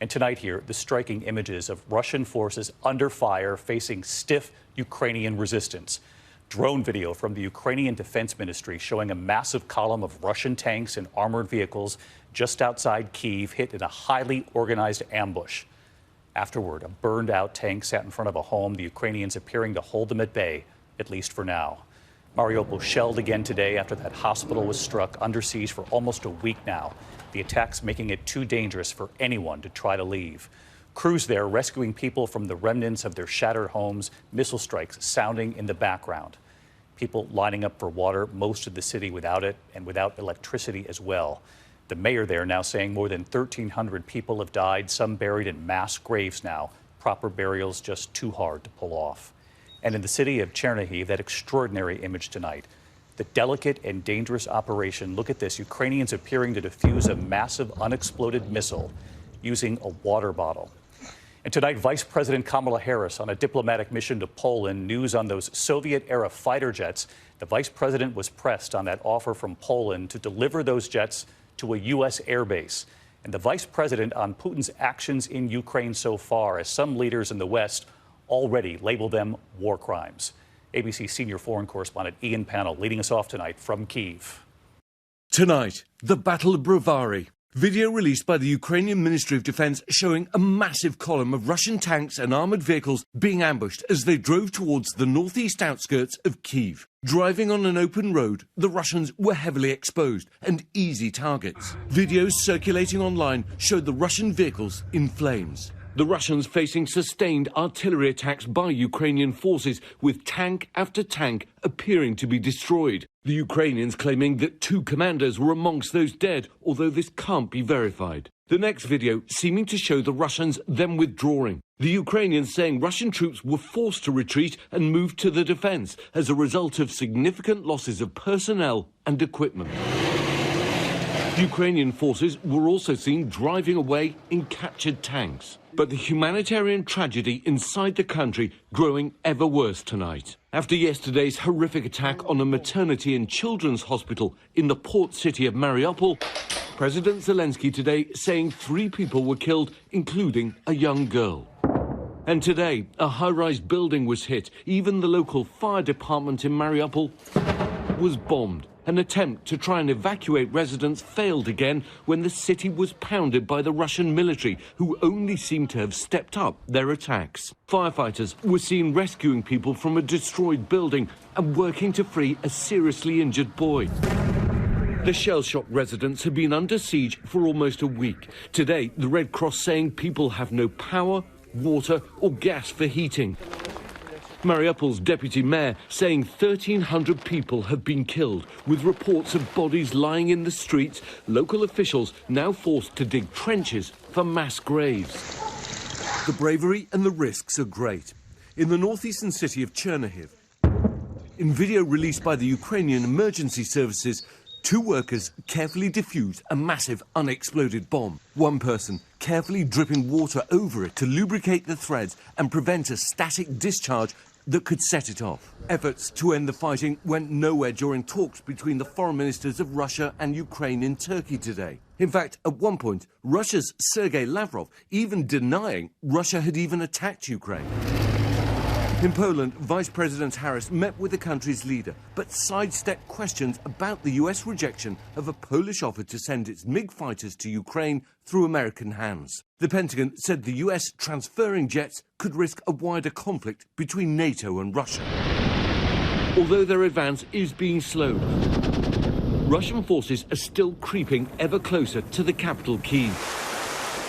And tonight here, the striking images of Russian forces under fire facing stiff Ukrainian resistance. Drone video from the Ukrainian Defense Ministry showing a massive column of Russian tanks and armored vehicles just outside Kyiv hit in a highly organized ambush. Afterward, a burned-out tank sat in front of a home, the Ukrainians appearing to hold them at bay, at least for now. Mariupol shelled again today after that hospital was struck, under siege for almost a week now. The attacks making it too dangerous for anyone to try to leave. Crews there rescuing people from the remnants of their shattered homes, missile strikes sounding in the background. People lining up for water, most of the city without it and without electricity as well. The mayor there now saying more than 1,300 people have died, some buried in mass graves now. Proper burials just too hard to pull off. And in the city of Chernihiv, that extraordinary image tonight. The delicate and dangerous operation. Look at this. Ukrainians appearing to defuse a massive unexploded missile using a water bottle. And tonight, Vice President Kamala Harris on a diplomatic mission to Poland. News on those Soviet-era fighter jets. The vice president was pressed on that offer from Poland to deliver those jets to a U.S. airbase. And the vice president on Putin's actions in Ukraine so far, as some leaders in the West already label them war crimes. ABC senior foreign correspondent Ian Pannell leading us off tonight from Kyiv. Tonight, the Battle of Brovary. Video released by the Ukrainian Ministry of Defense showing a massive column of Russian tanks and armored vehicles being ambushed as they drove towards the northeast outskirts of Kyiv. Driving on an open road, the Russians were heavily exposed and easy targets. Videos circulating online showed the Russian vehicles in flames. The Russians facing sustained artillery attacks by Ukrainian forces, with tank after tank appearing to be destroyed. The Ukrainians claiming that 2 commanders were amongst those dead, although this can't be verified. The next video seeming to show the Russians then withdrawing. The Ukrainians saying Russian troops were forced to retreat and move to the defence as a result of significant losses of personnel and equipment. Ukrainian forces were also seen driving away in captured tanks. But the humanitarian tragedy inside the country growing ever worse tonight. After yesterday's horrific attack on a maternity and children's hospital in the port city of Mariupol, President Zelensky today saying 3 people were killed, including a young girl. And today, a high-rise building was hit. Even the local fire department in Mariupol was bombed. An attempt to try and evacuate residents failed again when the city was pounded by the Russian military, who only seem to have stepped up their attacks. Firefighters were seen rescuing people from a destroyed building and working to free a seriously injured boy. The shell-shocked residents have been under siege for almost a week. Today, the Red Cross saying people have no power, water or gas for heating. Mariupol's deputy mayor saying 1,300 people have been killed, with reports of bodies lying in the streets, local officials now forced to dig trenches for mass graves. The bravery and the risks are great. In the northeastern city of Chernihiv, in video released by the Ukrainian emergency services, 2 workers carefully defused a massive unexploded bomb. One person carefully dripping water over it to lubricate the threads and prevent a static discharge that could set it off. Efforts to end the fighting went nowhere during talks between the foreign ministers of Russia and Ukraine in Turkey today. In fact, at one point, Russia's Sergei Lavrov even denying Russia had even attacked Ukraine. In Poland, Vice President Harris met with the country's leader, but sidestepped questions about the US rejection of a Polish offer to send its MiG fighters to Ukraine through American hands. The Pentagon said the US transferring jets could risk a wider conflict between NATO and Russia. Although their advance is being slowed, Russian forces are still creeping ever closer to the capital, Kyiv.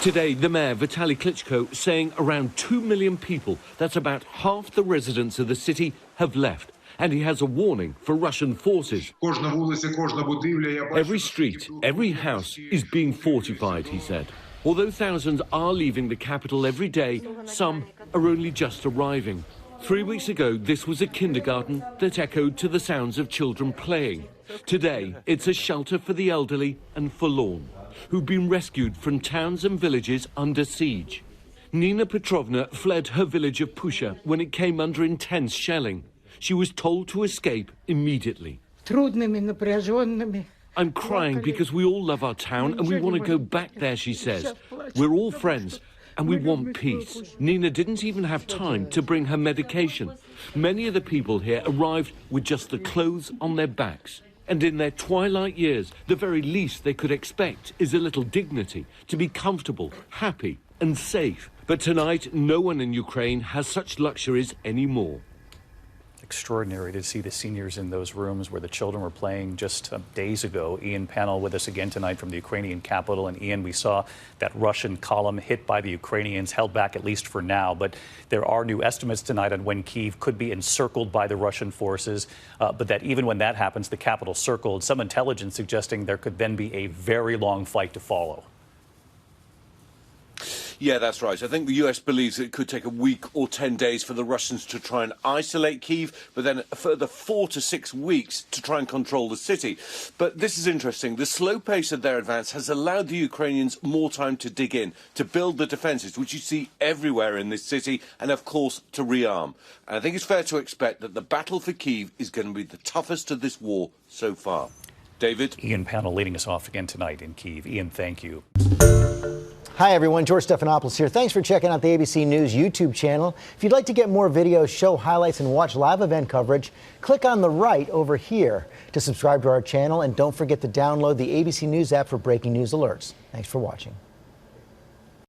Today, the mayor, Vitaly Klitschko, saying around 2 million people, that's about half the residents of the city, have left. And he has a warning for Russian forces. Every street, every house is being fortified, he said. Although thousands are leaving the capital every day, some are only just arriving. 3 weeks ago, this was a kindergarten that echoed to the sounds of children playing. Today, it's a shelter for the elderly and forlorn, who've been rescued from towns and villages under siege. Nina Petrovna fled her village of Pusha when it came under intense shelling. She was told to escape immediately. I'm crying because we all love our town and we want to go back there, she says. We're all friends and we want peace. Nina didn't even have time to bring her medication. Many of the people here arrived with just the clothes on their backs. And in their twilight years, the very least they could expect is a little dignity, to be comfortable, happy and safe. But tonight, no one in Ukraine has such luxuries anymore. Extraordinary to see the seniors in those rooms where the children were playing just days ago. Ian Panel with us again tonight from the Ukrainian capital. And Ian, we saw that Russian column hit by the Ukrainians, held back at least for now. But there are new estimates tonight on when Kyiv could be encircled by the Russian forces. But that even when that happens, the capital circled. Some intelligence suggesting there could then be a very long fight to follow. Yeah, that's right. I think the US believes it could take a week or 10 days for the Russians to try and isolate Kyiv, but then a further 4 to 6 weeks to try and control the city. But this is interesting. The slow pace of their advance has allowed the Ukrainians more time to dig in, to build the defences, which you see everywhere in this city, and of course to rearm. And I think it's fair to expect that the battle for Kyiv is going to be the toughest of this war so far. David? Ian Panel leading us off again tonight in Kyiv. Ian, thank you. Hi, everyone. George Stephanopoulos here. Thanks for checking out the ABC News YouTube channel. If you'd like to get more videos, show highlights, and watch live event coverage, click on the right over here to subscribe to our channel. And don't forget to download the ABC News app for breaking news alerts. Thanks for watching.